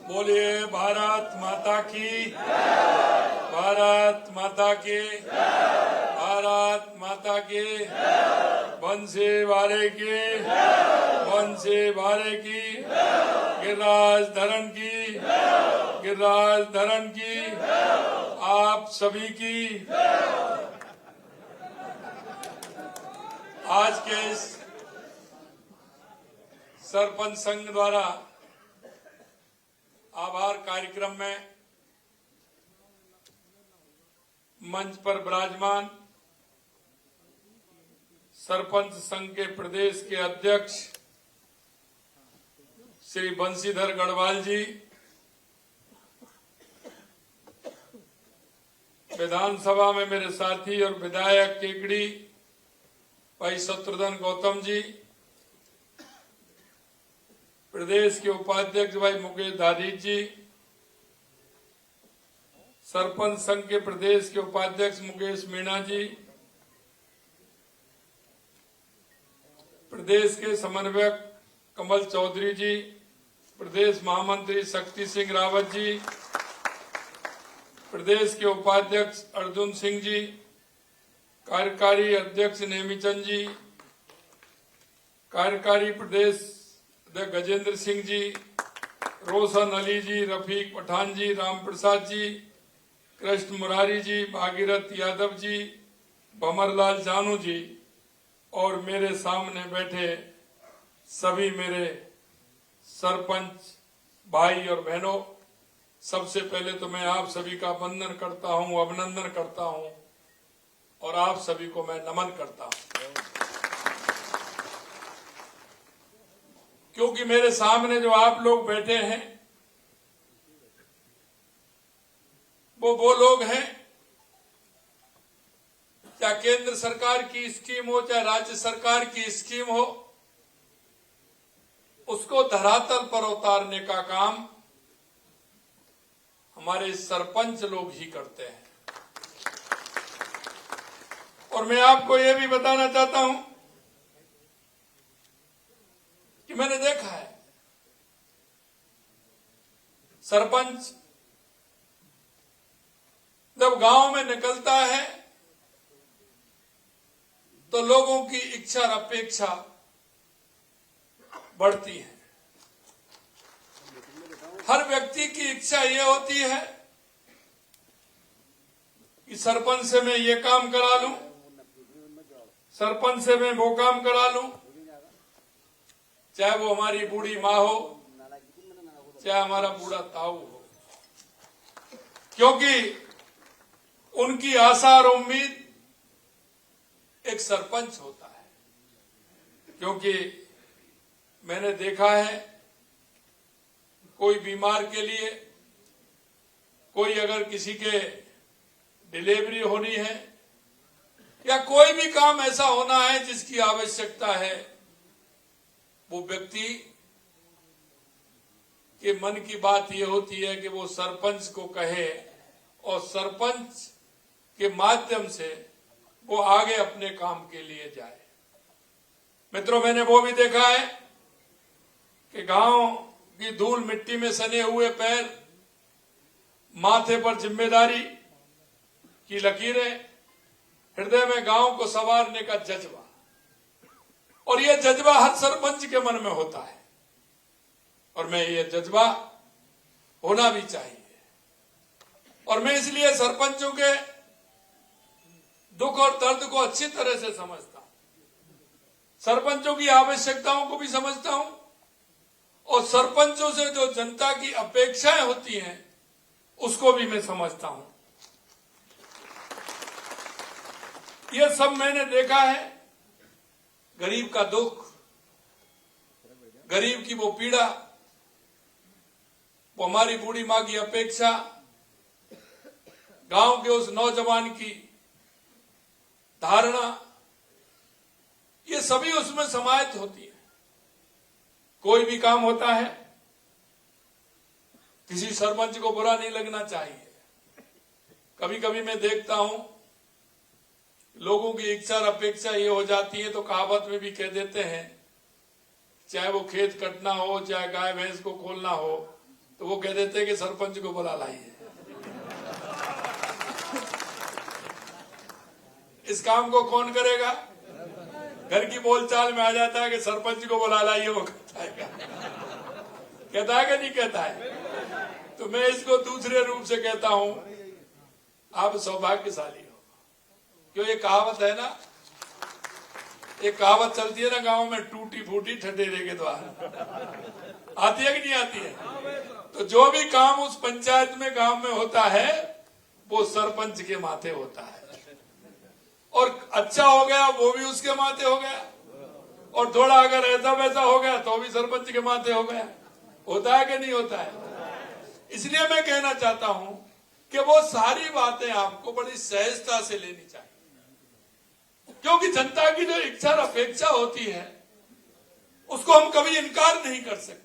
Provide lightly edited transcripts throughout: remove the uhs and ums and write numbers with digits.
बोलिए भारत माता की, भारत माता की, भारत माता की, वंशे वारे की, वंशे वारे की, गिरिराज धरण की, गिरिराज धरण की, आप सभी की आज के इस सरपंच संघ द्वारा आभार कार्यक्रम में मंच पर विराजमान सरपंच संघ के प्रदेश के अध्यक्ष श्री बंशीधर गढ़वाल जी, विधानसभा में मेरे साथी और विधायक केकड़ी भाई शत्रुघ्न गौतम जी, प्रदेश के उपाध्यक्ष भाई मुकेश दादीज जी, सरपंच संघ के प्रदेश के उपाध्यक्ष मुकेश मीणा जी, प्रदेश के समन्वयक कमल चौधरी जी, प्रदेश महामंत्री शक्ति सिंह रावत जी, प्रदेश के उपाध्यक्ष अर्जुन सिंह जी, कार्यकारी अध्यक्ष नेमीचंद जी, कार्यकारी प्रदेश अध्यक्ष गजेंद्र सिंह जी, रोशन अली जी, रफीक पठान जी, राम प्रसाद जी, कृष्ण मुरारी जी, भागीरथ यादव जी, भंवरलाल जानू जी और मेरे सामने बैठे सभी मेरे सरपंच भाई और बहनों, सबसे पहले तो मैं आप सभी का वंदन करता हूं, अभिनंदन करता हूं और आप सभी को मैं नमन करता हूं, क्योंकि मेरे सामने जो आप लोग बैठे हैं वो लोग हैं, चाहे केंद्र सरकार की स्कीम हो चाहे राज्य सरकार की स्कीम हो, उसको धरातल पर उतारने का काम हमारे सरपंच लोग ही करते हैं। और मैं आपको यह भी बताना चाहता हूं कि मैंने देखा है सरपंच जब गांव में निकलता है तो लोगों की इच्छा और अपेक्षा बढ़ती है। हर व्यक्ति की इच्छा ये होती है कि सरपंच से मैं ये काम करा लूं, सरपंच से मैं वो काम करा लूं, चाहे वो हमारी बूढ़ी माँ हो चाहे हमारा बूढ़ा ताऊ हो, क्योंकि उनकी आशा और उम्मीद एक सरपंच होता है। क्योंकि मैंने देखा है कोई बीमार के लिए, कोई अगर किसी के डिलीवरी होनी है या कोई भी काम ऐसा होना है जिसकी आवश्यकता है, वो व्यक्ति के मन की बात ये होती है कि वो सरपंच को कहे और सरपंच के माध्यम से वो आगे अपने काम के लिए जाए। मित्रों, मैंने वो भी देखा है कि गांव की धूल मिट्टी में सने हुए पैर, माथे पर जिम्मेदारी की लकीरें, हृदय में गांव को संवारने का जज्बा, और यह जज्बा हर सरपंच के मन में होता है और मैं ये जज्बा होना भी चाहिए। और मैं इसलिए सरपंचों के दुख और दर्द को अच्छी तरह से समझता हूं, सरपंचों की आवश्यकताओं को भी समझता हूं और सरपंचों से जो जनता की अपेक्षाएं होती हैं उसको भी मैं समझता हूं। यह सब मैंने देखा है। गरीब का दुख, गरीब की वो पीड़ा, वो हमारी बूढ़ी मां की अपेक्षा, गांव के उस नौजवान की धारणा, ये सभी उसमें समाहित होती है। कोई भी काम होता है, किसी सरपंच को बुरा नहीं लगना चाहिए। कभी कभी मैं देखता हूं लोगों की इच्छा और अपेक्षा ये हो जाती है, तो कहावत में भी कह देते हैं, चाहे वो खेत कटना हो चाहे गाय भैंस को खोलना हो, तो वो कह देते हैं कि सरपंच को बुला लाइए। इस काम को कौन करेगा? घर की बोलचाल में आ जाता है कि सरपंच को बुला लाइए, वो कहता है कि नहीं कहता है? तो मैं इसको दूसरे रूप से कहता हूं, आप सौभाग्यशाली हो। क्यों? ये कहावत है ना, एक कहावत चलती है ना गांव में, टूटी फूटी ठठेरे के द्वार। आती है कि नहीं आती है? तो जो भी काम उस पंचायत में गांव में होता है वो सरपंच के माथे होता है, और अच्छा हो गया वो भी उसके माथे हो गया, और थोड़ा अगर ऐसा वैसा हो गया तो भी सरपंच के माथे हो गया। होता है कि नहीं होता है? इसलिए मैं कहना चाहता हूं कि वो सारी बातें आपको बड़ी सहजता से लेनी चाहिए, क्योंकि जनता की जो इच्छा और अपेक्षा होती है उसको हम कभी इनकार नहीं कर सकते।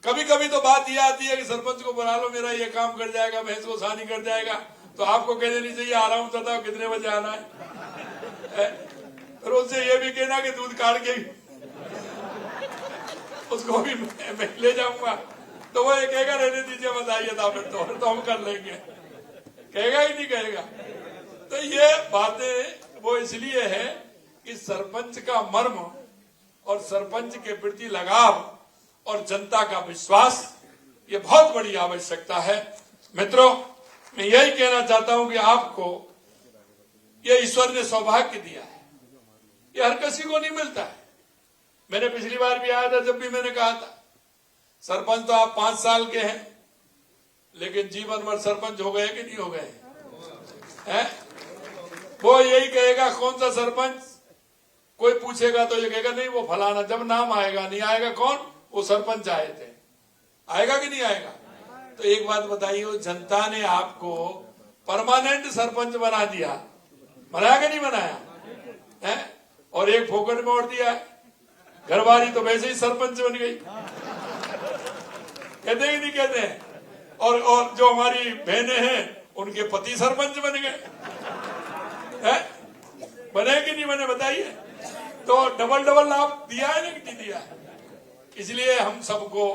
कभी कभी तो बात यह आती है कि सरपंच को बुला लो, मेरा ये काम कर जाएगा, भैंस को सानी कर जाएगा, तो आपको कह देनी चाहिए आ रहा हूं, बताओ कितने बजे आना है। फिर उससे ये भी कहना कि दूध काट के उसको भी मैं ले जाऊंगा, तो वो ये कहेगा रहने दीजिए बताइए था, फिर तो हम कर लेंगे। कहेगा ही नहीं कहेगा। तो ये बातें वो इसलिए है कि सरपंच का मर्म और सरपंच के प्रति लगाव और जनता का विश्वास, ये बहुत बड़ी आवश्यकता है। मित्रों, मैं यही कहना चाहता हूं कि आपको ये ईश्वर ने सौभाग्य दिया है, ये हर किसी को नहीं मिलता है। मैंने पिछली बार भी आया था, जब भी मैंने कहा था सरपंच तो आप 5 साल के हैं, लेकिन जीवन भर सरपंच हो गए कि नहीं हो गए हैं? वो यही कहेगा कौन सा सरपंच, कोई पूछेगा तो ये कहेगा नहीं वो फलाना, जब नाम आएगा नहीं आएगा कौन, वो सरपंच आए थे। आएगा कि नहीं आएगा? तो एक बात बताइए, जनता ने आपको परमानेंट सरपंच बना दिया, बनाया कि नहीं बनाया है? और एक फोकट में और दिया है, घरवाली तो वैसे ही सरपंच बन गई, कहते ही नहीं कहते हैं। और जो हमारी बहनें हैं उनके पति सरपंच बन गए हैं, बने कि नहीं बने बताइए? तो डबल डबल लाभ दिया है कि नहीं दिया है? इसलिए हम सबको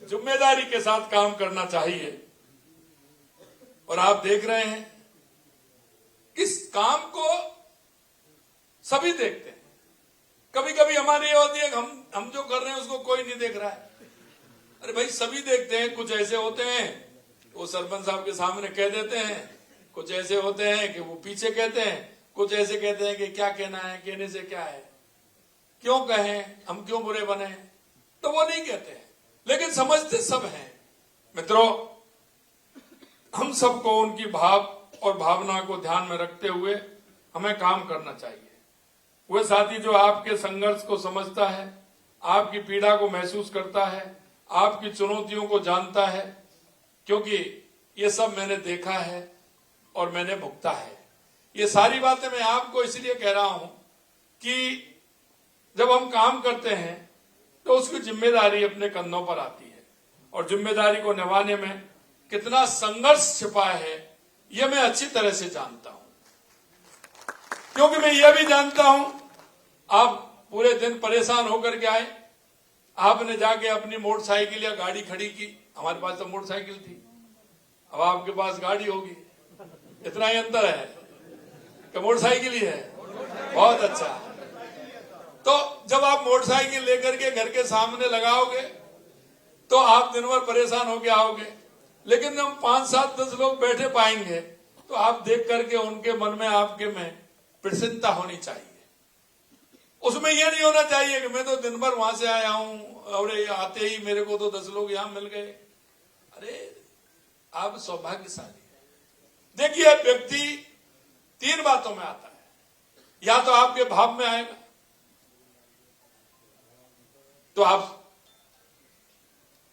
जिम्मेदारी के साथ काम करना चाहिए। और आप देख रहे हैं इस काम को सभी देखते हैं। कभी कभी हमारी ये होती है कि हम जो कर रहे हैं उसको कोई नहीं देख रहा है। अरे भाई सभी देखते हैं। कुछ ऐसे होते हैं वो सरपंच साहब के सामने कह देते हैं, कुछ ऐसे होते हैं कि वो पीछे कहते हैं, कुछ ऐसे कहते हैं कि क्या कहना है, कहने से क्या है, क्यों कहें, हम क्यों बुरे बने, तो वो नहीं कहते हैं, लेकिन समझते सब हैं। मित्रों, हम सबको उनकी भाव और भावना को ध्यान में रखते हुए हमें काम करना चाहिए। वह साथी जो आपके संघर्ष को समझता है, आपकी पीड़ा को महसूस करता है, आपकी चुनौतियों को जानता है, क्योंकि ये सब मैंने देखा है और मैंने भुगता है। ये सारी बातें मैं आपको इसलिए कह रहा हूं कि जब हम काम करते हैं तो उसकी जिम्मेदारी अपने कंधों पर आती है, और जिम्मेदारी को निभाने में कितना संघर्ष छिपा है यह मैं अच्छी तरह से जानता हूं। क्योंकि मैं यह भी जानता हूं, आप पूरे दिन परेशान होकर के आए, आपने जाके अपनी मोटरसाइकिल या गाड़ी खड़ी की, हमारे पास तो मोटरसाइकिल थी, अब आपके पास गाड़ी होगी, इतना ही अंतर है कि मोटरसाइकिल ही है। बहुत अच्छा। तो जब आप मोटरसाइकिल लेकर के घर के सामने लगाओगे तो आप दिन भर परेशान होके आओगे, लेकिन जब 5, 7, 10 लोग बैठे पाएंगे तो आप देख करके उनके मन में आपके में प्रसन्नता होनी चाहिए। उसमें यह नहीं होना चाहिए कि मैं तो दिन भर वहां से आया हूं और आते ही मेरे को तो 10 लोग यहां मिल गए। अरे आप सौभाग्यशाली हैं। देखिए, व्यक्ति 3 बातों में आता है, या तो आपके भाव में आएगा तो आप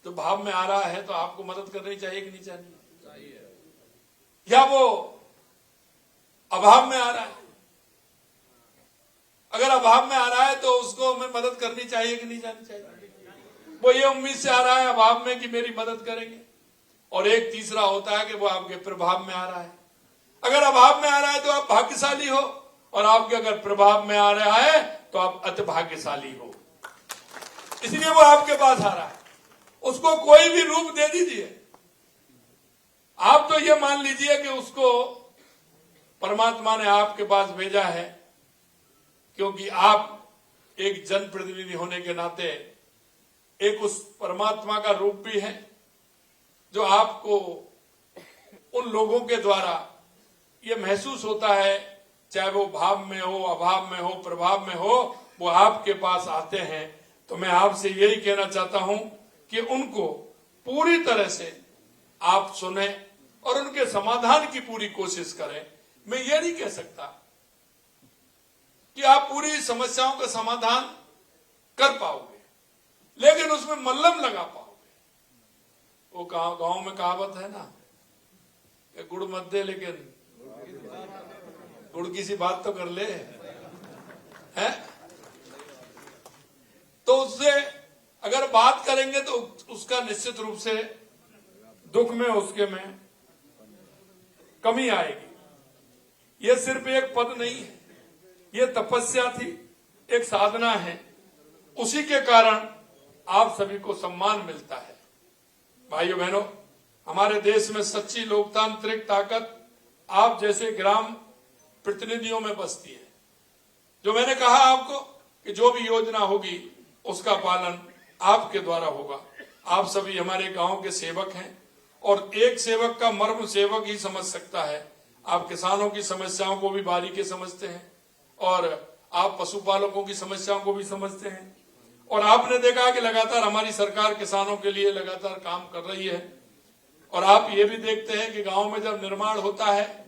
तो भाव में आ रहा है तो आपको मदद करनी चाहिए कि नहीं चाहिए, या वो अभाव में आ रहा है, अगर अभाव में आ रहा है तो उसको हमें मदद करनी चाहिए कि नहीं जानी चाहिए। वो ये उम्मीद से आ रहा है अभाव में कि मेरी मदद करेंगे। और एक तीसरा होता है कि वो आपके प्रभाव में आ रहा है। अगर अभाव में आ रहा है तो आप भाग्यशाली हो, और आपके अगर प्रभाव में आ रहा है तो आप अति भाग्यशाली हो। इसलिए वो आपके पास आ रहा है। उसको कोई भी रूप दे दीजिए। आप तो ये मान लीजिए कि उसको परमात्मा ने आपके पास भेजा है, क्योंकि आप एक जनप्रतिनिधि होने के नाते एक उस परमात्मा का रूप भी है जो आपको उन लोगों के द्वारा ये महसूस होता है, चाहे वो भाव में हो, अभाव में हो, प्रभाव में हो, वो आपके पास आते हैं। तो मैं आपसे यही कहना चाहता हूं कि उनको पूरी तरह से आप सुने और उनके समाधान की पूरी कोशिश करें। मैं ये नहीं कह सकता कि आप पूरी समस्याओं का समाधान कर पाओगे, लेकिन उसमें मल्लम लगा पाओगे। वो गांव में कहावत है ना, गुड़ मत दे लेकिन गुड़ की सी बात तो कर ले, है? तो उससे अगर बात करेंगे तो उसका निश्चित रूप से दुख में, उसके में कमी आएगी। यह सिर्फ एक पद नहीं है, यह तपस्या थी, एक साधना है। उसी के कारण आप सभी को सम्मान मिलता है। भाइयों बहनों, हमारे देश में सच्ची लोकतांत्रिक ताकत आप जैसे ग्राम प्रतिनिधियों में बसती है। जो मैंने कहा आपको कि जो भी योजना होगी उसका पालन आपके द्वारा होगा। आप सभी हमारे गांव के सेवक हैं और एक सेवक का मर्म सेवक ही समझ सकता है। आप किसानों की समस्याओं को भी बारीकी समझते हैं और आप पशुपालकों की समस्याओं को भी समझते हैं। और आपने देखा कि लगातार हमारी सरकार किसानों के लिए लगातार काम कर रही है। और आप ये भी देखते हैं कि गांव में जब निर्माण होता है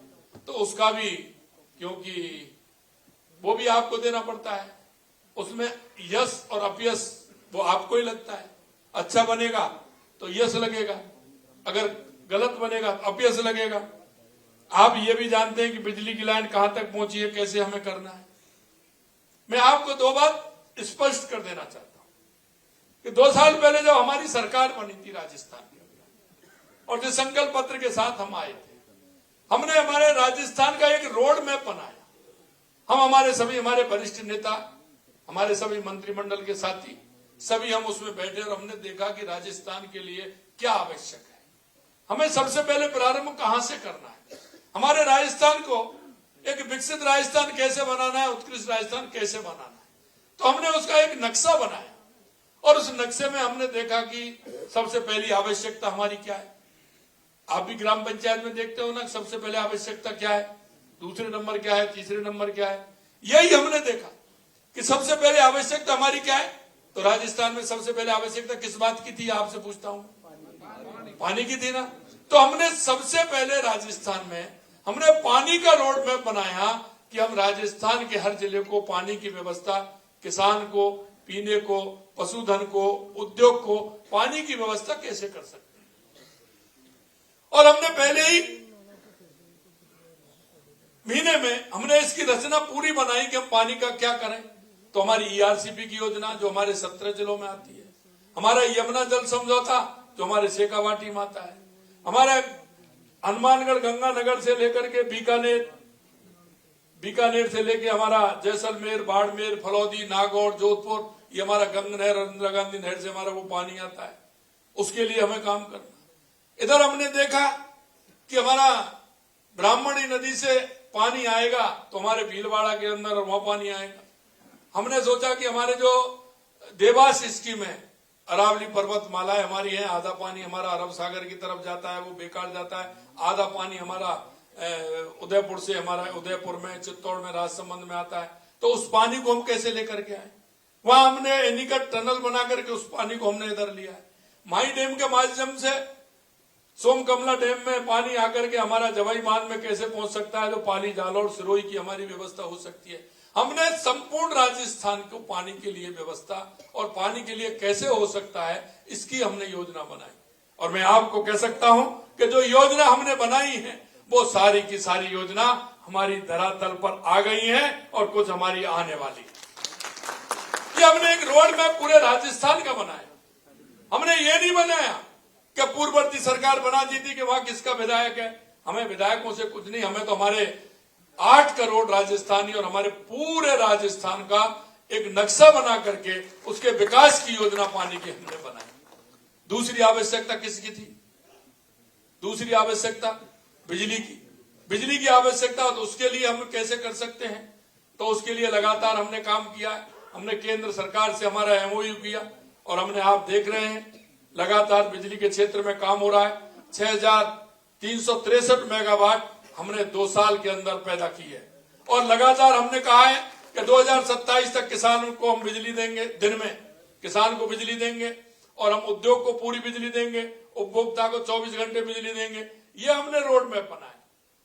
तो उसका भी, क्योंकि वो भी आपको देना पड़ता है, उसमें यश और अपयश वो आपको ही लगता है। अच्छा बनेगा तो यश लगेगा, अगर गलत बनेगा तो अपयश लगेगा। आप ये भी जानते हैं कि बिजली की लाइन कहां तक पहुंची है, कैसे हमें करना है। मैं आपको दो बात स्पष्ट कर देना चाहता हूं कि 2 साल पहले जब हमारी सरकार बनी थी राजस्थान में और जिस संकल्प पत्र के साथ हम आए थे, हमने हमारे राजस्थान का एक रोड मैप बनाया। हम हमारे वरिष्ठ नेता, हमारे सभी मंत्रिमंडल के साथी, सभी हम उसमें बैठे और हमने देखा कि राजस्थान के लिए क्या आवश्यक है, हमें सबसे पहले प्रारंभ कहां से करना है, हमारे राजस्थान को एक विकसित राजस्थान कैसे बनाना है, उत्कृष्ट राजस्थान कैसे बनाना है। तो हमने उसका एक नक्शा बनाया और उस नक्शे में हमने देखा कि सबसे पहली आवश्यकता हमारी क्या है। आप भी ग्राम पंचायत में देखते हो ना, सबसे पहले आवश्यकता क्या है, दूसरे नंबर क्या है, तीसरे नंबर क्या है। यही हमने देखा कि सबसे पहले आवश्यकता हमारी क्या है। तो राजस्थान में सबसे पहले आवश्यकता किस बात की थी, आपसे पूछता हूं, पानी की थी ना। तो हमने सबसे पहले राजस्थान में हमने पानी का रोड मैप बनाया कि हम राजस्थान के हर जिले को पानी की व्यवस्था, किसान को पीने को, पशुधन को, उद्योग को पानी की व्यवस्था कैसे कर सकते हैं। और हमने पहले ही महीने में हमने इसकी रचना पूरी बनाई कि हम पानी का क्या करें। तो हमारी ईआरसीपी की योजना जो हमारे 17 जिलों में आती है, हमारा यमुना जल समझौता जो हमारे शेखावाटी में आता है, हमारे हनुमानगढ़ गंगानगर से लेकर के बीकानेर से लेकर हमारा जैसलमेर, बाड़मेर, फलौदी, नागौर, जोधपुर, ये हमारा गंगा नहर, इंदिरा गांधी नहर से हमारा वो पानी आता है, उसके लिए हमें काम करना। इधर हमने देखा कि हमारा ब्राह्मणी नदी से पानी आएगा तो हमारे भीलवाड़ा के अंदर वहां पानी आएगा। हमने सोचा कि हमारे जो देवास स्कीम है, अरावली पर्वतमाला हमारी है, आधा पानी हमारा अरब सागर की तरफ जाता है, वो बेकार जाता है, आधा पानी हमारा उदयपुर से, हमारा उदयपुर में, चित्तौड़ में, राजसमंद में आता है। तो उस पानी को हम कैसे लेकर के आए, वहां हमने एनीकट टनल बना करके उस पानी को हमने इधर लिया है। माई डैम के माध्यम से सोमकमला डैम में पानी आकर के हमारा जवाई बांध में कैसे पहुंच सकता है, तो पाली, जालौर, सिरोही की हमारी व्यवस्था हो सकती है। हमने संपूर्ण राजस्थान को पानी के लिए व्यवस्था और पानी के लिए कैसे हो सकता है, इसकी हमने योजना बनाई। और मैं आपको कह सकता हूं कि जो योजना हमने बनाई है वो सारी की सारी योजना हमारी धरातल पर आ गई है और कुछ हमारी आने वाली है। ये हमने एक रोड मैप पूरे राजस्थान का बनाया। हमने ये नहीं बनाया कि पूर्ववर्ती सरकार बना दी थी कि वहां किसका विधायक है। हमें विधायकों से कुछ नहीं, हमें तो हमारे 8 करोड़ राजस्थानी और हमारे पूरे राजस्थान का एक नक्शा बना करके उसके विकास की योजना पानी की हमने बनाई। दूसरी आवश्यकता किसकी थी? दूसरी आवश्यकता बिजली की। बिजली की आवश्यकता, तो उसके लिए हम कैसे कर सकते हैं? तो उसके लिए लगातार हमने काम किया है। हमने केंद्र सरकार से हमारा एमओयू किया और हमने, आप देख रहे हैं, लगातार बिजली के क्षेत्र में काम हो रहा है। 6,363 मेगावाट हमने 2 साल के अंदर पैदा की है और लगातार हमने कहा है कि 2027 तक किसान को हम बिजली देंगे, दिन में किसान को बिजली देंगे और हम उद्योग को पूरी बिजली देंगे, उपभोक्ता को 24 घंटे बिजली देंगे। ये हमने रोड मैप बनाया।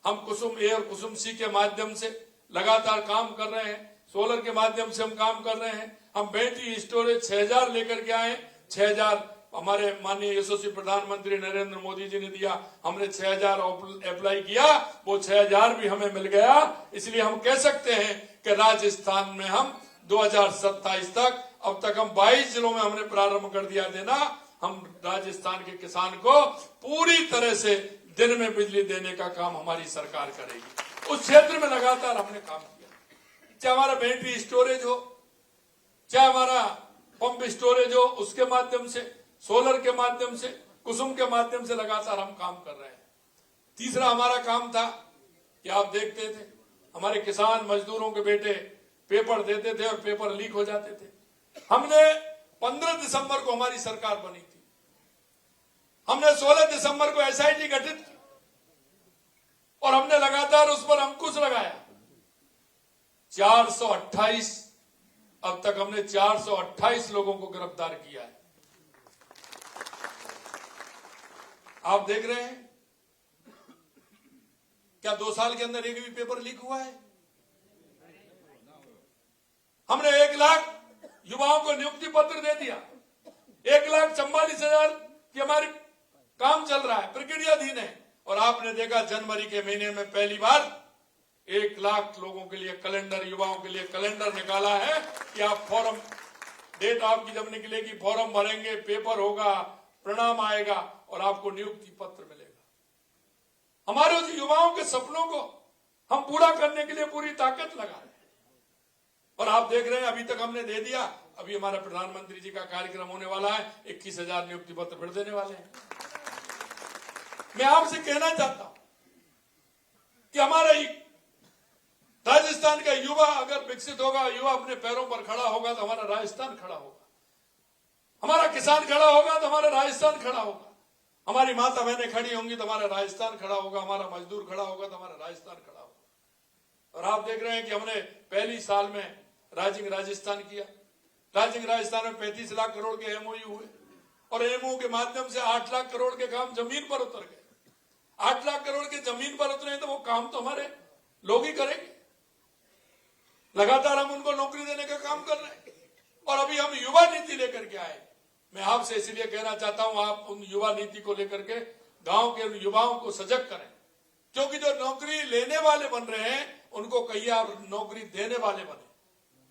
हम कुसुम ए और कुसुम सी के माध्यम से लगातार काम कर रहे हैं। सोलर के माध्यम से हम काम कर रहे हैं। हम बैटरी स्टोरेज 6,000 लेकर के आए। 6,000 हमारे माननीय यशस्वी प्रधानमंत्री नरेंद्र मोदी जी ने दिया। हमने 6,000 अप्लाई किया, वो 6,000 भी हमें मिल गया। इसलिए हम कह सकते हैं कि राजस्थान में हम 2027 तक, अब तक हम 22 जिलों में हमने प्रारंभ कर दिया देना। हम राजस्थान के किसान को पूरी तरह से दिन में बिजली देने का काम हमारी सरकार करेगी। उस क्षेत्र में लगातार हमने काम किया, चाहे हमारा बैटरी स्टोरेज हो, चाहे हमारा पंप स्टोरेज हो, उसके माध्यम से, सोलर के माध्यम से, कुसुम के माध्यम से लगातार हम काम कर रहे हैं। तीसरा हमारा काम था कि आप देखते थे हमारे किसान मजदूरों के बेटे पेपर देते थे और पेपर लीक हो जाते थे। हमने 15 दिसंबर को हमारी सरकार बनी थी। हमने 16 दिसंबर को एसआईटी गठित की और हमने लगातार उस पर अंकुश लगाया। 428, अब तक हमने 428 लोगों को गिरफ्तार किया है। आप देख रहे हैं, क्या 2 साल के अंदर एक भी पेपर लीक हुआ है? हमने 1 लाख युवाओं को नियुक्ति पत्र दे दिया। 1,44,000 की हमारी काम चल रहा है, प्रक्रियाधीन है। और आपने देखा जनवरी के महीने में पहली बार 1 लाख लोगों के लिए कैलेंडर, युवाओं के लिए कैलेंडर निकाला है कि आप फॉर्म, डेट आपकी जब निकलेगी, फॉर्म भरेंगे, पेपर होगा, परिणाम आएगा और आपको नियुक्ति पत्र मिलेगा। हमारे युवाओं के सपनों को हम पूरा करने के लिए पूरी ताकत लगा रहे हैं और आप देख रहे हैं अभी तक हमने दे दिया। अभी हमारा प्रधानमंत्री जी का कार्यक्रम होने वाला है, 21,000 नियुक्ति पत्र फिर देने वाले हैं। मैं आपसे कहना चाहता हूं कि हमारा राजस्थान का युवा अगर विकसित होगा, युवा अपने पैरों पर खड़ा होगा तो हमारा राजस्थान खड़ा होगा। हमारा किसान खड़ा होगा तो हमारा राजस्थान खड़ा होगा। हमारी माता बहनें खड़ी होंगी तो हमारा राजस्थान खड़ा होगा। हमारा मजदूर खड़ा होगा तो हमारा राजस्थान खड़ा होगा। और आप देख रहे हैं कि हमने पहली साल में राइजिंग राजस्थान किया। राइजिंग राजस्थान में 35 लाख करोड़ के एमओयू हुए और एमओयू के माध्यम से 8 लाख करोड़ के काम जमीन पर उतर गए। 8 लाख करोड़ के जमीन पर उतरे तो वो काम तो हमारे लोग ही करेंगे। लगातार हम उनको नौकरी देने का काम कर रहे हैं और अभी हम युवा नीति लेकर के आए। मैं आपसे इसलिए कहना चाहता हूं, आप उन युवा नीति को लेकर के गांव के युवाओं को सजग करें, क्योंकि जो नौकरी लेने वाले बन रहे हैं उनको कहिए आप नौकरी देने वाले बने।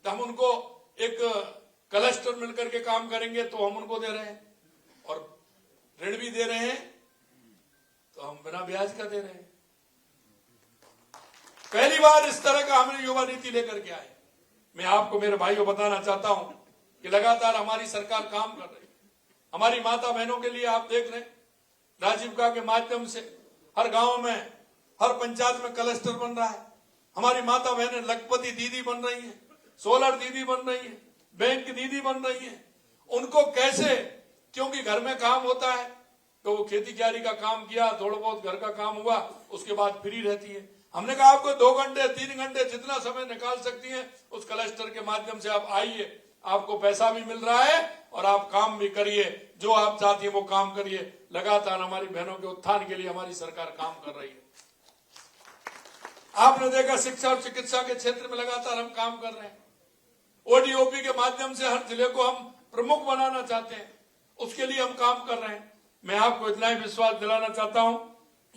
तो हम उनको एक क्लस्टर मिलकर के काम करेंगे तो हम उनको दे रहे हैं और ऋण भी दे रहे हैं तो हम बिना ब्याज का दे रहे हैं। पहली बार इस तरह का हमने युवा नीति लेकर के आए। मैं आपको मेरे भाइयों बताना चाहता हूं कि लगातार हमारी सरकार काम कर रही है। हमारी माता बहनों के लिए आप देख रहे हैं, राजीविका के माध्यम से हर गांव में, हर पंचायत में क्लस्टर बन रहा है। हमारी माता बहनें लखपति दीदी बन रही हैं, सोलर दीदी बन रही है, बैंक दीदी बन रही है। उनको कैसे, क्योंकि घर में काम होता है तो वो खेती कियारी का काम किया, थोड़ा बहुत घर का काम हुआ, उसके बाद फ्री रहती है। हमने कहा आपको 2 घंटे 3 घंटे जितना समय निकाल सकती हैं उस क्लस्टर के माध्यम से आप आइए, आपको पैसा भी मिल रहा है और आप काम भी करिए, जो आप चाहती है वो काम करिए। लगातार हमारी बहनों के उत्थान के लिए हमारी सरकार काम कर रही है। आपने देखा शिक्षा और चिकित्सा के क्षेत्र में लगातार हम काम कर रहे हैं। ओडीओपी के माध्यम से हर जिले को हम प्रमुख बनाना चाहते हैं, उसके लिए हम काम कर रहे हैं। मैं आपको इतना ही विश्वास दिलाना चाहता हूं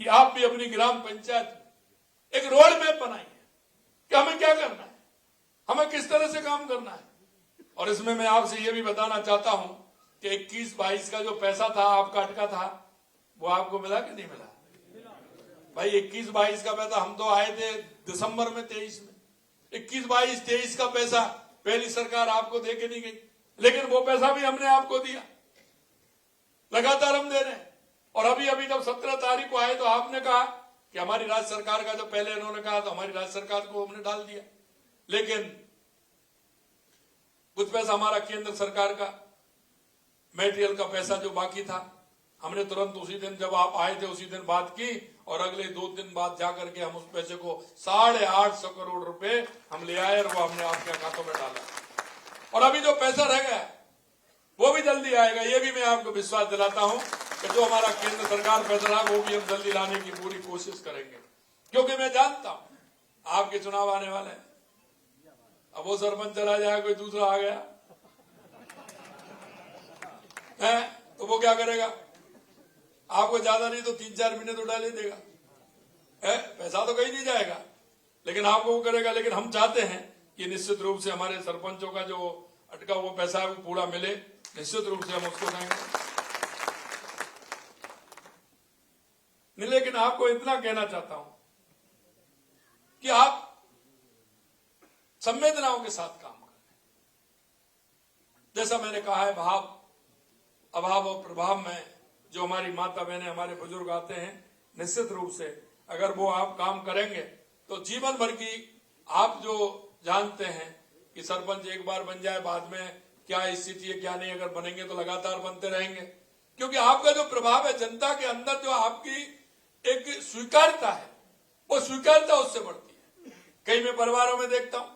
कि आप भी अपनी ग्राम पंचायत एक रोड मैप बनाइए कि हमें क्या करना है, हमें किस तरह से काम करना है। और इसमें मैं आपसे ये भी बताना चाहता हूं कि 21-22 का जो पैसा था आपका अटका था, वो आपको मिला कि नहीं मिला? भाई 21-22 का पैसा, हम तो आए थे दिसंबर में 23 में। 21-22-23 का पैसा पहली सरकार आपको दे के नहीं गई, लेकिन वो पैसा भी हमने आपको दिया। लगातार हम दे रहे हैं। और अभी अभी जब 17 तारीख को आए तो आपने कहा कि हमारी राज्य सरकार का, जब पहले इन्होंने कहा तो हमारी राज्य सरकार को हमने डाल दिया, लेकिन कुछ पैसा हमारा केंद्र सरकार का मेटेरियल का पैसा जो बाकी था, हमने तुरंत उसी दिन जब आप आए थे उसी दिन बात की और अगले 2 दिन बाद जाकर के हम उस पैसे को 850 करोड़ रुपए हम ले आए और वो हमने आपके खातों में डाला। और अभी जो पैसा रह गया वो भी जल्दी आएगा, ये भी मैं आपको विश्वास दिलाता हूं कि जो हमारा केंद्र सरकार पैसा है वो भी हम जल्दी लाने की पूरी कोशिश करेंगे, क्योंकि मैं जानता हूं आपके चुनाव आने वाले हैं। अब वो सरपंच चला जाए, कोई दूसरा आ गया है तो वो क्या करेगा? आपको ज्यादा नहीं तो 3-4 महीने तो डाले देगा, है पैसा तो कहीं नहीं जाएगा, लेकिन आपको वो करेगा। लेकिन हम चाहते हैं कि निश्चित रूप से हमारे सरपंचों का जो अटका वो पैसा है वो पूरा मिले, निश्चित रूप से हम उसको देंगे। लेकिन आपको इतना कहना चाहता हूं कि आप संवेदनाओं के साथ काम करें। जैसा मैंने कहा है, भाव अभाव और प्रभाव में जो हमारी माता बहनें, हमारे बुजुर्ग आते हैं, निश्चित रूप से अगर वो आप काम करेंगे तो जीवन भर की, आप जो जानते हैं कि सरपंच एक बार बन जाए, बाद में क्या स्थिति है क्या नहीं, अगर बनेंगे तो लगातार बनते रहेंगे, क्योंकि आपका जो प्रभाव है जनता के अंदर, जो आपकी एक स्वीकार्यता है, वो स्वीकार्यता उससे बढ़ती है। कई मैं परिवारों में देखता हूं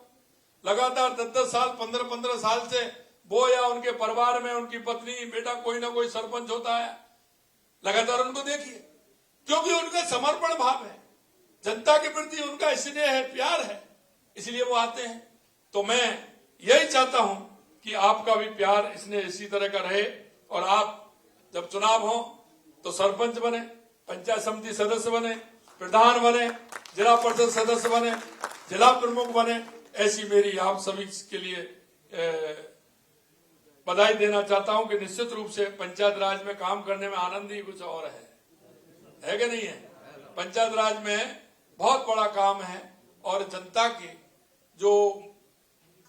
लगातार 10-10 साल 15-15 साल से वो या उनके परिवार में उनकी पत्नी बेटा कोई ना कोई सरपंच होता है, लगातार उनको देखिए, क्योंकि उनका समर्पण भाव है, जनता के प्रति उनका स्नेह है, प्यार है, इसलिए वो आते हैं। तो मैं यही चाहता हूं कि आपका भी प्यार स्नेह इसी तरह का रहे और आप जब चुनाव हो तो सरपंच बने, पंचायत समिति सदस्य बने, प्रधान बने, जिला परिषद सदस्य बने, जिला प्रमुख बने, ऐसी मेरी आप सभी के लिए बधाई देना चाहता हूं कि निश्चित रूप से पंचायत राज में काम करने में आनंद ही कुछ और है कि नहीं है? पंचायत राज में बहुत बड़ा काम है और जनता की जो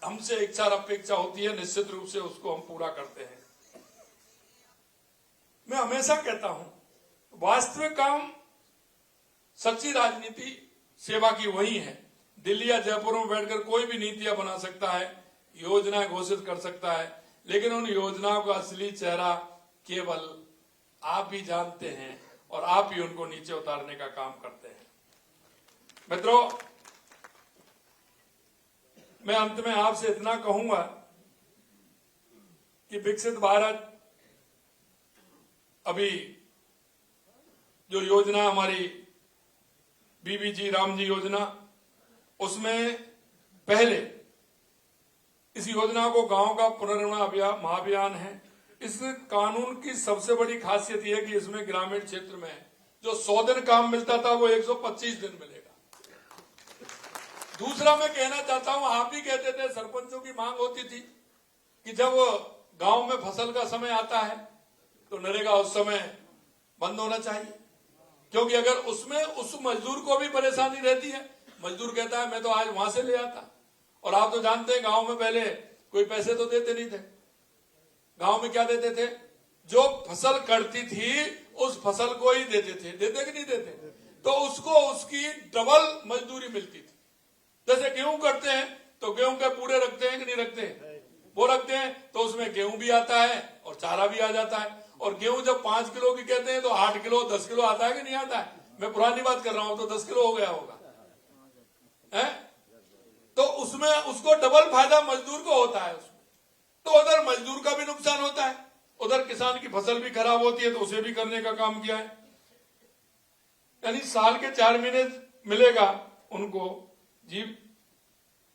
हमसे इच्छा और अपेक्षा होती है, निश्चित रूप से उसको हम पूरा करते हैं। मैं हमेशा कहता हूं, वास्तविक काम सच्ची राजनीति सेवा की वही है। दिल्ली या जयपुर में बैठकर कोई भी नीतियां बना सकता है, योजनाएं घोषित कर सकता है, लेकिन उन योजनाओं का असली चेहरा केवल आप ही जानते हैं और आप ही उनको नीचे उतारने का काम करते हैं। मित्रों, मैं अंत में आपसे इतना कहूंगा कि विकसित भारत अभी जो योजना हमारी बीबीजी रामजी योजना, उसमें पहले इस योजना को गांव का पुनर्निर्माण महाअभियान है। इस कानून की सबसे बड़ी खासियत यह है कि इसमें ग्रामीण क्षेत्र में जो 100 दिन काम मिलता था वो 125 दिन मिलेगा। दूसरा मैं कहना चाहता हूं, आप ही कहते थे, सरपंचों की मांग होती थी कि जब गांव में फसल का समय आता है तो नरेगा उस समय बंद होना चाहिए, क्योंकि अगर उसमें उस मजदूर को भी परेशानी रहती है। मजदूर कहता है मैं तो आज वहां से ले आता, और आप तो जानते हैं गांव में पहले कोई पैसे तो देते नहीं थे। गांव में क्या देते थे? जो फसल कटती थी उस फसल को ही देते थे, देते कि नहीं देते? तो उसको उसकी डबल मजदूरी मिलती थी। जैसे गेहूं करते हैं तो गेहूं के पूरे रखते हैं कि नहीं रखते हैं? वो रखते हैं तो उसमें गेहूं भी आता है और चारा भी आ जाता है। और गेहूं जब 5 किलो की कहते हैं तो 8 किलो 10 किलो आता है कि नहीं आता है? मैं पुरानी बात कर रहा हूं, तो 10 किलो हो गया होगा, है? तो उसमें उसको डबल फायदा मजदूर को होता है उसमें। तो उधर मजदूर का भी नुकसान होता है, उधर किसान की फसल भी खराब होती है, तो उसे भी करने का काम किया है। यानी साल के 4 महीने मिलेगा उनको।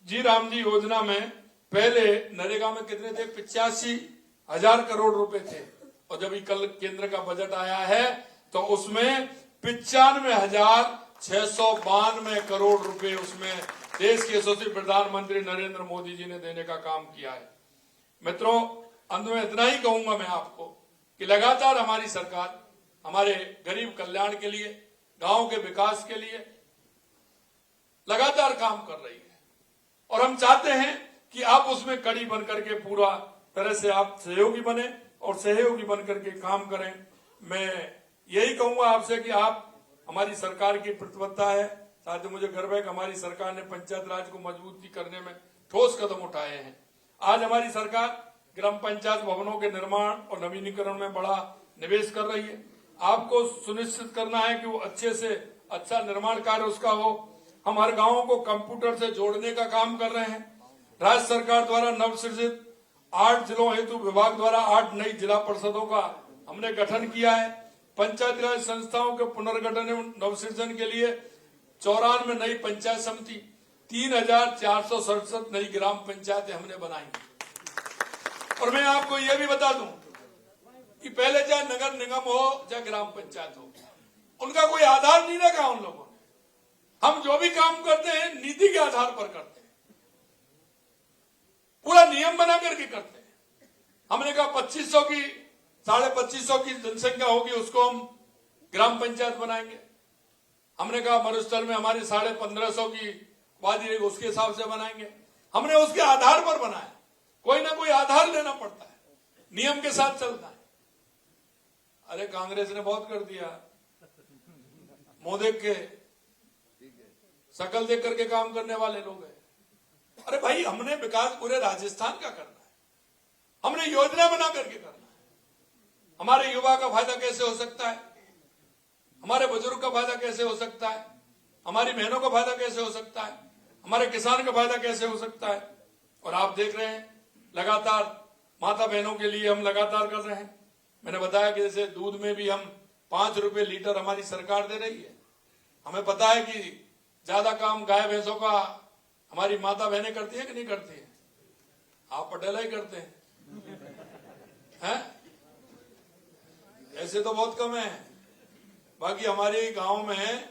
जी राम जी योजना में पहले नरेगा में कितने थे? 85,000 करोड़ रुपए थे, और जब कल केंद्र का बजट आया है तो उसमें 95,692 करोड़ रुपए उसमें देश के यशस्वी प्रधानमंत्री नरेंद्र मोदी जी ने देने का काम किया है। मित्रों, अंत में इतना ही कहूंगा मैं आपको कि लगातार हमारी सरकार हमारे गरीब कल्याण के लिए, गांव के विकास के लिए लगातार काम कर रही है, और हम चाहते हैं कि आप उसमें कड़ी बनकर के पूरा तरह से आप सहयोगी बने और सहयोगी बनकर के काम करें। मैं यही कहूंगा आपसे कि आप हमारी सरकार की प्रतिबद्धता है। साथ ही मुझे गर्व है कि हमारी सरकार ने पंचायत राज को मजबूती करने में ठोस कदम उठाए हैं। आज हमारी सरकार ग्राम पंचायत भवनों के निर्माण और नवीनीकरण में बड़ा निवेश कर रही है। आपको सुनिश्चित करना है कि वो अच्छे से अच्छा निर्माण कार्य उसका हो। हम हर गांव को कंप्यूटर से जोड़ने का काम कर रहे हैं। राज्य सरकार द्वारा नवसृजित 8 जिलों हेतु विभाग द्वारा 8 नई जिला परिषदों का हमने गठन किया है। पंचायत राज संस्थाओं के पुनर्गठन एवं नवसृजन के लिए 94 नई पंचायत समिति, 3467 नई ग्राम पंचायतें हमने बनाई। और मैं आपको यह भी बता दूं कि पहले चाहे नगर निगम हो चाहे ग्राम पंचायत हो, उनका कोई आधार नहीं रखा उन लोगों ने। हम जो भी काम करते हैं नीति के आधार पर करते हैं, पूरा नियम बना करके करते हैं। हमने कहा 2500 की 2550 की जनसंख्या होगी उसको हम ग्राम पंचायत बनाएंगे। हमने कहा मरुस्थल में हमारी 1550 की वादी रहेगी उसके हिसाब से बनाएंगे। हमने उसके आधार पर बनाया। कोई ना कोई आधार लेना पड़ता है, नियम के साथ चलता है। अरे कांग्रेस ने बहुत कर दिया, मुंह देख के शकल देख करके काम करने वाले लोग हैं। अरे भाई हमने विकास पूरे राजस्थान का करना है, हमने योजना बना करके करना है। हमारे युवा का फायदा कैसे हो सकता है, हमारे बुजुर्ग का फायदा कैसे हो सकता है, हमारी बहनों का फायदा कैसे हो सकता है, हमारे किसान का फायदा कैसे हो सकता है। और आप देख रहे हैं लगातार माता बहनों के लिए हम लगातार कर रहे हैं। मैंने बताया कि जैसे दूध में भी हम 5 रुपए लीटर हमारी सरकार दे रही है। हमें पता है कि ज्यादा काम गाय भैंसों का हमारी माता बहनें करती है कि नहीं करती है? आप पटेला ही करते हैं? ऐसे तो बहुत कम है। बाकी हमारे गांव में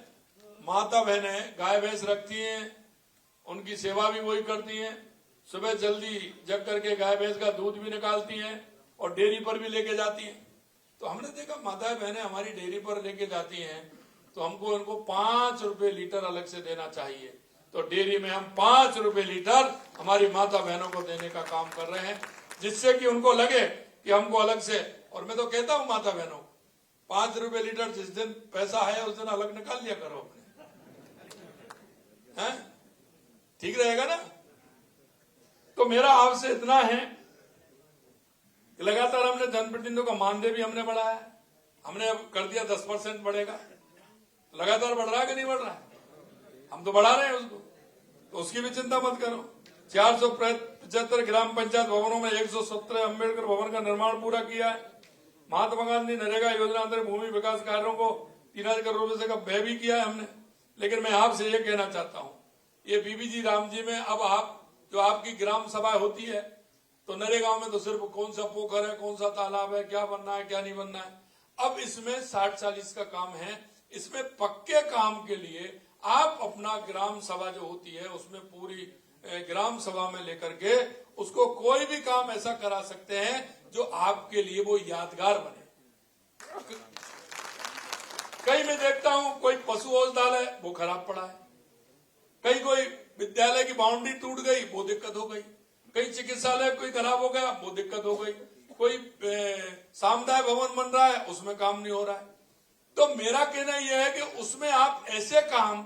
माता बहनें गाय भैंस रखती हैं, उनकी सेवा भी वही करती हैं। सुबह जल्दी जग करके गाय भैंस का दूध भी निकालती हैं और डेयरी पर भी लेके जाती हैं। तो हमने देखा माता बहनें हमारी डेयरी पर लेके जाती हैं तो हमको उनको 5 रुपए लीटर अलग से देना चाहिए। तो डेयरी में हम 5 रुपए लीटर हमारी माता बहनों को देने का काम कर रहे हैं, जिससे कि उनको लगे कि हमको अलग से। और मैं तो कहता हूं माता बहनों, 5 रुपए लीटर जिस दिन पैसा है उस दिन अलग निकाल लिया करो अपने, हैं? ठीक रहेगा ना? तो मेरा आपसे इतना है कि लगातार हमने जनप्रतिनिधियों का मानदेय भी हमने बढ़ाया है। हमने अब कर दिया 10% बढ़ेगा। लगातार बढ़ रहा है कि नहीं बढ़ रहा है? हम तो बढ़ा रहे हैं उसको, तो उसकी भी चिंता मत करो। 475 ग्राम पंचायत भवनों में 117 अम्बेडकर भवन का निर्माण पूरा किया है। महात्मा गांधी नरेगा योजना अंतर्गत भूमि विकास कार्यों को 3000 करोड़ रुपए से का व्यय भी किया है हमने। लेकिन मैं आपसे ये कहना चाहता हूं, ये बीबीजी राम जी में अब आप जो आपकी ग्राम सभा होती है तो नरेगा में तो सिर्फ कौन सा पोखर है, कौन सा तालाब है, क्या बनना है क्या नहीं बनना है। अब इसमें 60-40 का काम है। इसमें पक्के काम के लिए आप अपना ग्राम सभा जो होती है उसमें पूरी ग्राम सभा में लेकर के उसको कोई भी काम ऐसा करा सकते हैं जो आपके लिए वो यादगार बने। कहीं मैं देखता हूं कोई पशु औषधालय है वो खराब पड़ा है, कहीं कोई विद्यालय की बाउंड्री टूट गई वो दिक्कत हो गई, कहीं चिकित्सालय कोई खराब हो गया वो दिक्कत हो गई, कोई सामुदायिक भवन बन रहा है उसमें काम नहीं हो रहा है। तो मेरा कहना यह है कि उसमें आप ऐसे काम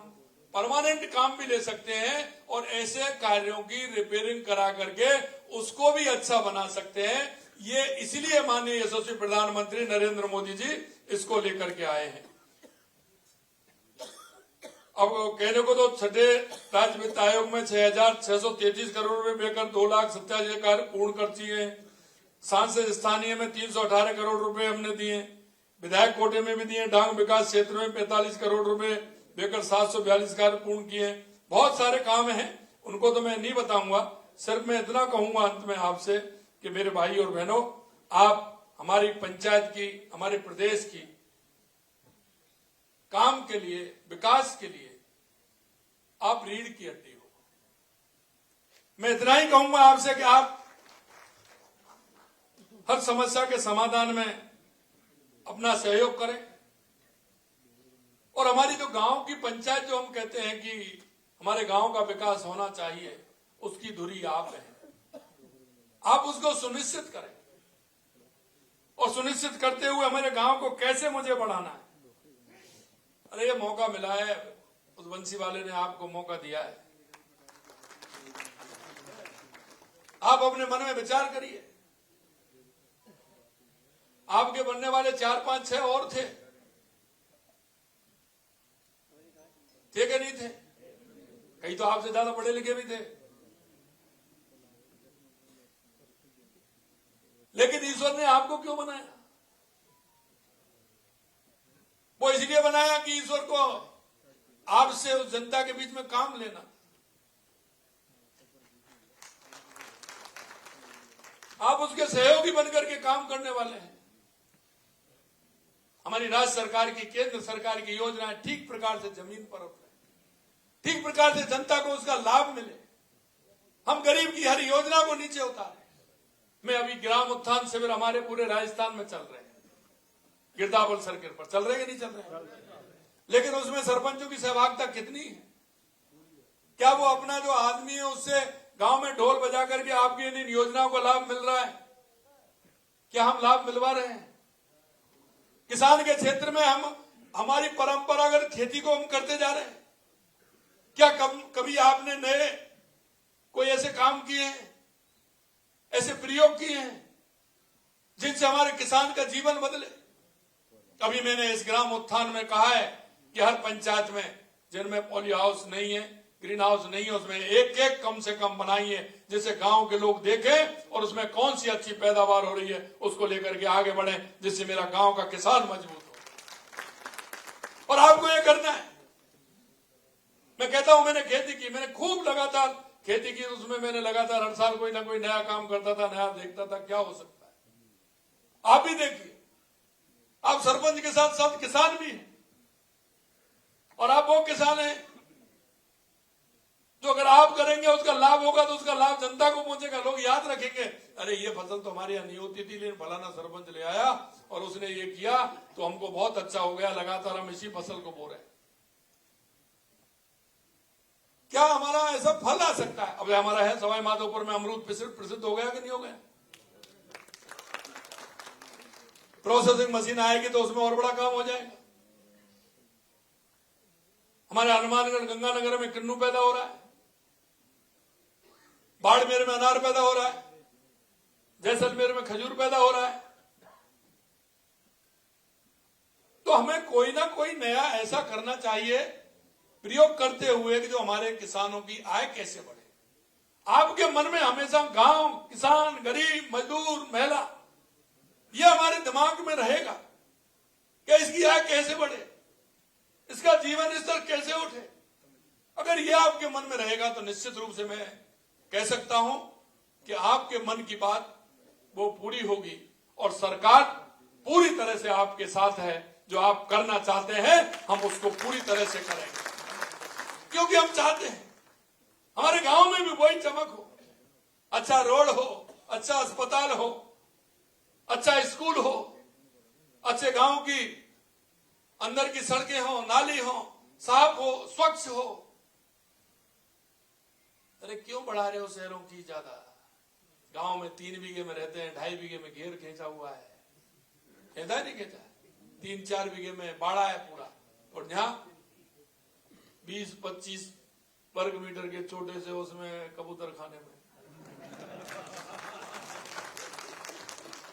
परमानेंट काम भी ले सकते हैं और ऐसे कार्यों की रिपेयरिंग करा करके उसको भी अच्छा बना सकते हैं। ये इसलिए माननीय यशस्वी प्रधानमंत्री नरेंद्र मोदी जी इसको लेकर के आए हैं। अब कहने को तो छठे राज्य वित्त आयोग में 6633 करोड़ रुपए देकर 2,87,000 कार्य पूर्ण कर दिए हैं। सांसद स्थानीय में 318 करोड़ रुपए हमने दिए, विधायक कोटे में भी दिए, डांग विकास क्षेत्र में 45 करोड़ रुपए देकर 742 कार्य पूर्ण किए। बहुत सारे काम हैं, उनको तो मैं नहीं बताऊंगा। सिर्फ मैं इतना कहूंगा अंत में आपसे कि मेरे भाई और बहनों, आप हमारी पंचायत की, हमारे प्रदेश की काम के लिए, विकास के लिए आप रीढ़ की हड्डी हो। मैं इतना ही कहूंगा आपसे कि आप हर समस्या के समाधान में अपना सहयोग करें। और हमारी जो गांव की पंचायत जो हम कहते हैं कि हमारे गांव का विकास होना चाहिए, उसकी धुरी आप हैं। आप उसको सुनिश्चित करें। और सुनिश्चित करते हुए हमारे गांव को कैसे मुझे बढ़ाना है। अरे ये मौका मिला है, उस वंशी वाले ने आपको मौका दिया है, आप अपने मन में विचार करिए। आपके बनने वाले 4, 5, 6 और थे कि नहीं थे? कई तो आपसे ज्यादा पढ़े लिखे भी थे, लेकिन ईश्वर ने आपको क्यों बनाया? वो इसलिए बनाया कि ईश्वर को आपसे उस जनता के बीच में काम लेना। आप उसके सहयोगी बनकर के काम करने वाले हैं। हमारी राज्य सरकार की, केंद्र सरकार की योजनाएं ठीक प्रकार से जमीन पर उतरे, ठीक प्रकार से जनता को उसका लाभ मिले। हम गरीब की हर योजना को नीचे उतारे। मैं अभी ग्राम उत्थान शिविर हमारे पूरे राजस्थान में चल रहे हैं, गिरदावल सर्किट पर चल रहे हैं कि नहीं चल रहे? लेकिन उसमें सरपंचों की सहभागिता कितनी है? क्या वो अपना जो आदमी है उससे गांव में ढोल बजा करके आपकी इन योजनाओं का लाभ मिल रहा है? क्या हम लाभ मिलवा रहे हैं? किसान के क्षेत्र में हम हमारी परंपरागत खेती को हम करते जा रहे हैं। क्या कभी आपने नए कोई ऐसे काम किए हैं, ऐसे प्रयोग किए हैं जिनसे हमारे किसान का जीवन बदले? अभी मैंने इस ग्राम उत्थान में कहा है कि हर पंचायत में जिनमें पॉली हाउस नहीं है, ग्रीन हाउस नहीं है, उसमें एक कम से कम बनाइए, जिससे गांव के लोग देखें और उसमें कौन सी अच्छी पैदावार हो रही है उसको लेकर के आगे बढ़े, जिससे मेरा गांव का किसान मजबूत हो। और आपको यह करना है। मैं कहता हूं, मैंने खेती की, मैंने खूब लगातार खेती की, उसमें मैंने लगातार हर साल कोई ना कोई नया काम करता था, नया देखता था क्या हो सकता है। आप भी देखिए, आप सरपंच के साथ साथ किसान भी हैं, और आप वो किसान हैं जो अगर आप करेंगे उसका लाभ होगा तो उसका लाभ जनता को पहुंचेगा। लोग याद रखेंगे, अरे ये फसल तो हमारे यहाँ नहीं होती थी, लेकिन फलाना सरपंच ले आया और उसने ये किया तो हमको बहुत अच्छा हो गया, लगातार हम इसी फसल को बो रहे हैं। क्या हमारा ऐसा फल आ सकता है? अब हमारा है सवाई माधोपुर में अमरूद प्रसिद्ध हो गया कि नहीं हो गया? प्रोसेसिंग मशीन आएगी तो उसमें और बड़ा काम हो जाएगा। हमारे हनुमानगढ़ गंगानगर में किन्नू पैदा हो रहा है, बाड़मेर में अनार पैदा हो रहा है, जैसलमेर में खजूर पैदा हो रहा है। तो हमें कोई ना कोई नया ऐसा करना चाहिए प्रयोग करते हुए कि जो हमारे किसानों की आय कैसे बढ़े। आपके मन में हमेशा गांव, किसान, गरीब, मजदूर, महिला, यह हमारे दिमाग में रहेगा कि इसकी आय कैसे बढ़े, इसका जीवन स्तर कैसे उठे। अगर यह आपके मन में रहेगा तो निश्चित रूप से मैं कह सकता हूं कि आपके मन की बात वो पूरी होगी और सरकार पूरी तरह से आपके साथ है। जो आप करना चाहते हैं हम उसको पूरी तरह से करेंगे, क्योंकि हम चाहते हैं हमारे गांव में भी वही चमक हो, अच्छा रोड हो, अच्छा अस्पताल हो, अच्छा स्कूल हो, अच्छे गांव की अंदर की सड़कें हो, नाली हो, साफ हो, स्वच्छ हो। अरे क्यों बढ़ा रहे हो शहरों की ज्यादा? गांव में 3 बीघे में रहते हैं, 2.5 बीघे में घेर खींचा हुआ है, खींचा नहीं खींचा? 3-4 बीघे में बाड़ा है पूरा, और यहाँ 20-25 वर्ग मीटर के छोटे से उसमें कबूतर खाने में।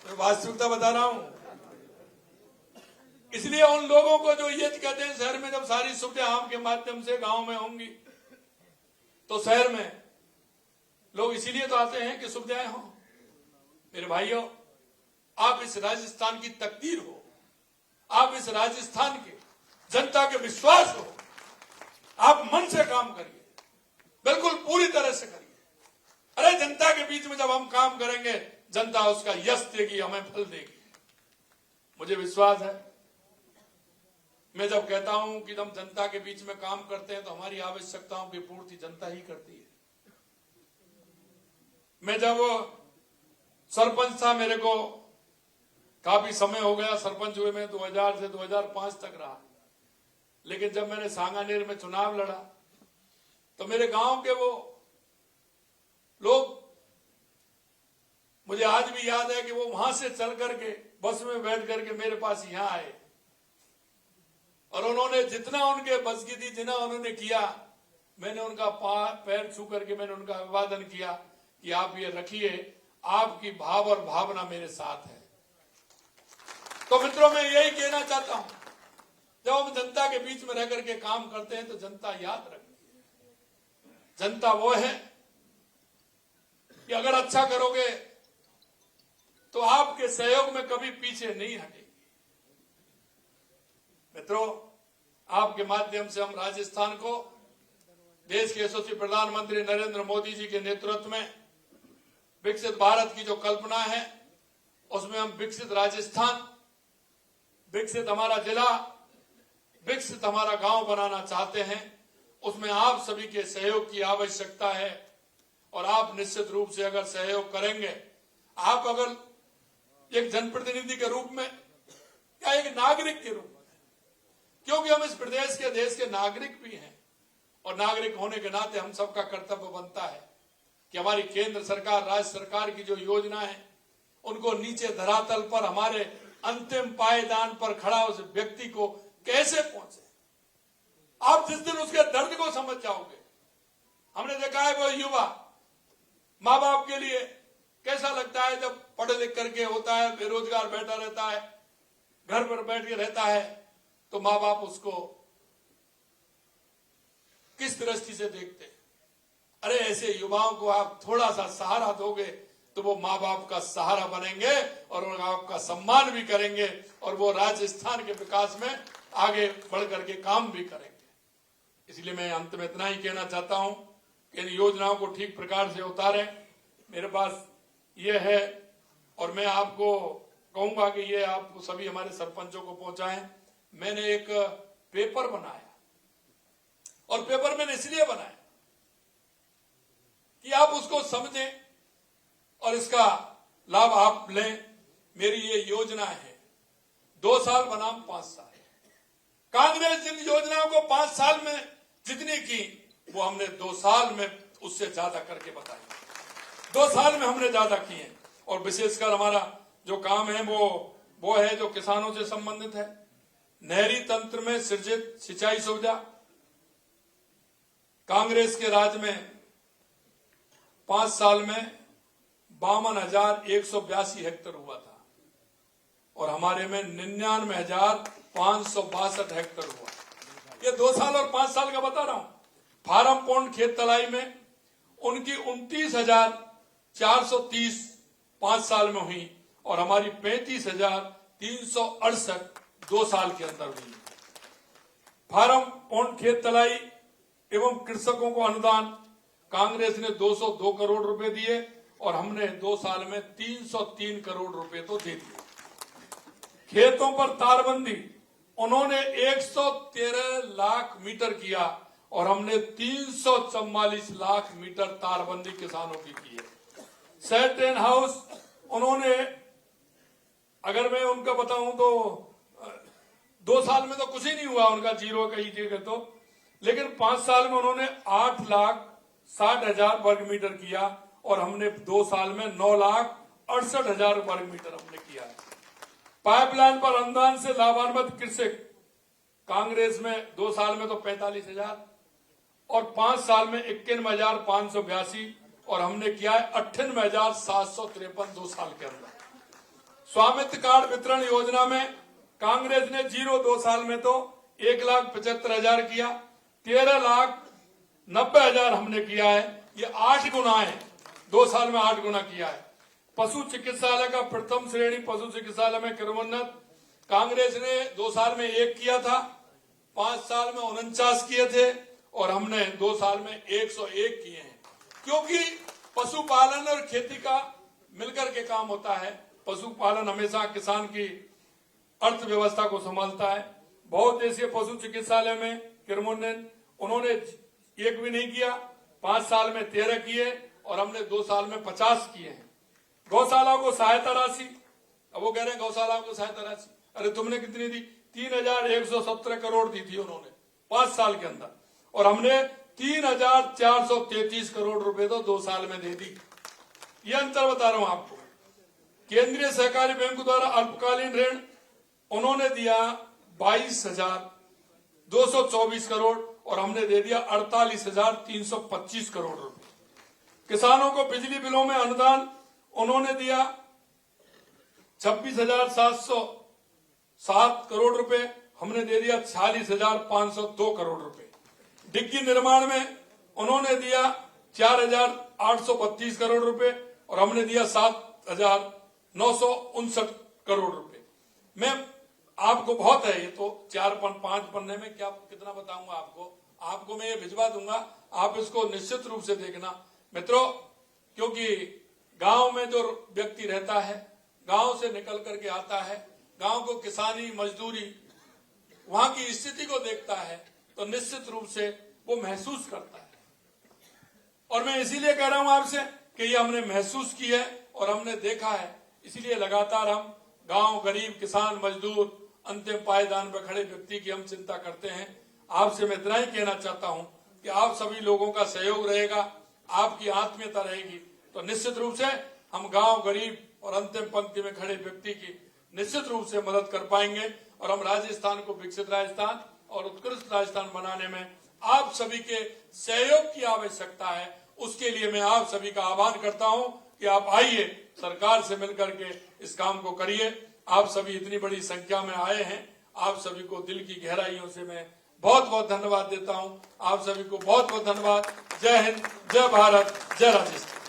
मैं वास्तविकता बता रहा हूं। इसलिए उन लोगों को जो ये कहते हैं शहर में जब सारी सुविधाएं आपके माध्यम से गांव में होंगी तो शहर में लोग इसीलिए तो आते हैं कि सुविधाएं हों। मेरे भाइयों, आप इस राजस्थान की तकदीर हो, आप इस राजस्थान के जनता के विश्वास हो। आप मन से काम करिए, बिल्कुल पूरी तरह से करिए। अरे जनता के बीच में जब हम काम करेंगे जनता उसका यश देगी, हमें फल देगी। मुझे विश्वास है, मैं जब कहता हूं कि हम जनता के बीच में काम करते हैं तो हमारी आवश्यकताओं की पूर्ति जनता ही करती है। मैं जब सरपंच था, मेरे को काफी समय हो गया सरपंच हुए, मैं 2000 से 2005 तक रहा, लेकिन जब मैंने सांगानेर में चुनाव लड़ा तो मेरे गांव के वो लोग, मुझे आज भी याद है कि वो वहां से चल करके बस में बैठ करके मेरे पास यहाँ आए और उन्होंने जितना उनके बस की थी, जितना उन्होंने किया, मैंने उनका पैर छू करके मैंने उनका अभिवादन किया कि आप ये रखिए, आपकी भाव और भावना मेरे साथ है। तो मित्रों, मैं यही कहना चाहता हूं, जब हम जनता के बीच में रह करके काम करते हैं तो जनता याद रखती है। जनता वो है कि अगर अच्छा करोगे तो आपके सहयोग में कभी पीछे नहीं हटेगी। मित्रों, आपके माध्यम से हम राजस्थान को देश के यशस्वी प्रधानमंत्री नरेंद्र मोदी जी के नेतृत्व में विकसित भारत की जो कल्पना है, उसमें हम विकसित राजस्थान, विकसित हमारा जिला, विकसित हमारा गांव बनाना चाहते हैं। उसमें आप सभी के सहयोग की आवश्यकता है और आप निश्चित रूप से अगर सहयोग करेंगे, आप अगर एक जनप्रतिनिधि के रूप में या एक नागरिक के रूप में, क्योंकि हम इस प्रदेश के, देश के नागरिक भी हैं और नागरिक होने के नाते हम सबका कर्तव्य बनता है कि हमारी केंद्र सरकार, राज्य सरकार की जो योजना है उनको नीचे धरातल पर, हमारे अंतिम पायदान पर खड़ा उस व्यक्ति को कैसे पहुंचे। आप जिस दिन उसके दर्द को समझ जाओगे, हमने देखा है वो युवा माँ बाप के लिए कैसा लगता है जब पढ़ लिख करके होता है, बेरोजगार बैठा रहता है, घर पर बैठ के रहता है, तो माँ बाप उसको किस दृष्टि से देखते हैं। अरे ऐसे युवाओं को आप थोड़ा सा सहारा दोगे तो वो माँ बाप का सहारा बनेंगे और आपका सम्मान भी करेंगे और वो राजस्थान के विकास में आगे बढ़ करके काम भी करेंगे। इसलिए मैं अंत में इतना ही कहना चाहता हूं कि इन योजनाओं को ठीक प्रकार से उतारें। मेरे पास ये है और मैं आपको कहूंगा कि ये आप सभी हमारे सरपंचों को पहुंचाएं। मैंने एक पेपर बनाया और पेपर मैंने इसलिए बनाया कि आप उसको समझें और इसका लाभ आप लें। मेरी ये योजना है 2 साल बनाम 5 साल। कांग्रेस जिन योजनाओं को 5 साल में जितनी की, वो हमने 2 साल में उससे ज्यादा करके बताई। 2 साल में हमने ज्यादा किए और विशेषकर हमारा जो काम है वो है जो किसानों से संबंधित है। नहरी तंत्र में सृजित सिंचाई सुविधा, कांग्रेस के राज में 5 साल में 52,182 हेक्टेयर हुआ था और हमारे में 99,562 हेक्टेयर हुआ। ये 2 साल और 5 साल का बता रहा हूं। फार्म पौंड खेत तलाई में उनकी 29,430 5 साल में हुई और हमारी 35,368 2 साल के अंदर हुई। फार्म पौंड खेत तलाई एवं कृषकों को अनुदान कांग्रेस ने 202 करोड़ रुपए दिए और हमने 2 साल में 303 करोड़ रुपए तो दे दिए। खेतों पर तारबंदी उन्होंने 113 लाख मीटर किया और हमने 344 लाख मीटर तारबंदी किसानों की की है। सेट एंड हाउस उन्होंने, अगर मैं उनका बताऊं तो 2 साल में तो कुछ ही नहीं हुआ उनका, जीरो कहिएगा तो, लेकिन 5 साल में उन्होंने 8,60,000 वर्ग मीटर किया और हमने 2 साल में 9,68,000 वर्ग मीटर हमने किया है। पाइपलाइन पर अनुदान से लाभान्वित कृषक कांग्रेस में 2 साल में तो 45,000 और 5 साल में 51,582 और हमने किया है 98,753 2 साल के अंदर। स्वामित्व कार्ड वितरण योजना में कांग्रेस ने 2 साल में तो 1,75,000 किया, 13,90,000 हमने किया है। ये 8 गुना है, 2 साल में 8 गुना किया है। पशु चिकित्सालय का प्रथम श्रेणी पशु चिकित्सालय में क्रमोन्नत कांग्रेस ने 2 साल में 1 किया था, 5 साल में 49 किए थे और हमने 2 साल में 101 किए हैं। क्योंकि पशुपालन और खेती का मिलकर के काम होता है। पशुपालन हमेशा किसान की अर्थव्यवस्था को संभालता है। बहुउद्देशीय पशु चिकित्सालय में क्रमोन्नयन उन्होंने 1 भी नहीं किया, 5 साल में 13 किए और हमने 2 साल में 50 किए हैं। गौशाला को सहायता राशि, अब वो कह रहे हैं गौशाला को सहायता राशि, अरे तुमने कितनी दी? 3,117 करोड़ दी थी उन्होंने 5 साल के अंदर और हमने 3,433 करोड़ रुपए तो 2 साल में दे दी। ये अंतर बता रहा हूं आपको केंद्रीय सहकारी बैंक द्वारा अल्पकालीन ऋण उन्होंने दिया 22,224 करोड़ और हमने दे दिया 48,325 करोड़ रुपए। किसानों को बिजली बिलों में अनुदान उन्होंने दिया 26,707 करोड़ रुपए, हमने दे दिया 46,502 करोड़ रुपए। डिग्गी निर्माण में उन्होंने दिया 4,832 करोड़ रुपए और हमने दिया 7,959 करोड़ रुपए। मैं आपको बहुत है, ये तो 4-5 पन्ने में क्या कितना बताऊंगा आपको मैं ये भिजवा दूंगा, आप इसको निश्चित रूप से देखना मित्रों, क्योंकि गांव में जो व्यक्ति रहता है, गांव से निकल करके आता है, गांव को किसानी मजदूरी वहां की स्थिति को देखता है तो निश्चित रूप से वो महसूस करता है। और मैं इसीलिए कह रहा हूं आपसे कि ये हमने महसूस किया है और हमने देखा है, इसीलिए लगातार हम गांव, गरीब, किसान, मजदूर, अंतिम पायदान पर खड़े व्यक्ति की हम चिंता करते हैं। आपसे मैं इतना ही कहना चाहता हूं कि आप सभी लोगों का सहयोग रहेगा, आपकी आत्मीयता रहेगी तो निश्चित रूप से हम गांव, गरीब और अंतिम पंक्ति में खड़े व्यक्ति की निश्चित रूप से मदद कर पाएंगे और हम राजस्थान को विकसित राजस्थान और उत्कृष्ट राजस्थान बनाने में आप सभी के सहयोग की आवश्यकता है। उसके लिए मैं आप सभी का आह्वान करता हूं कि आप आइए, सरकार से मिलकर के इस काम को करिए। आप सभी इतनी बड़ी संख्या में आए हैं, आप सभी को दिल की गहराइयों से मैं बहुत बहुत धन्यवाद देता हूं। आप सभी को बहुत बहुत धन्यवाद। जय हिंद, जय भारत, जय राजस्थान।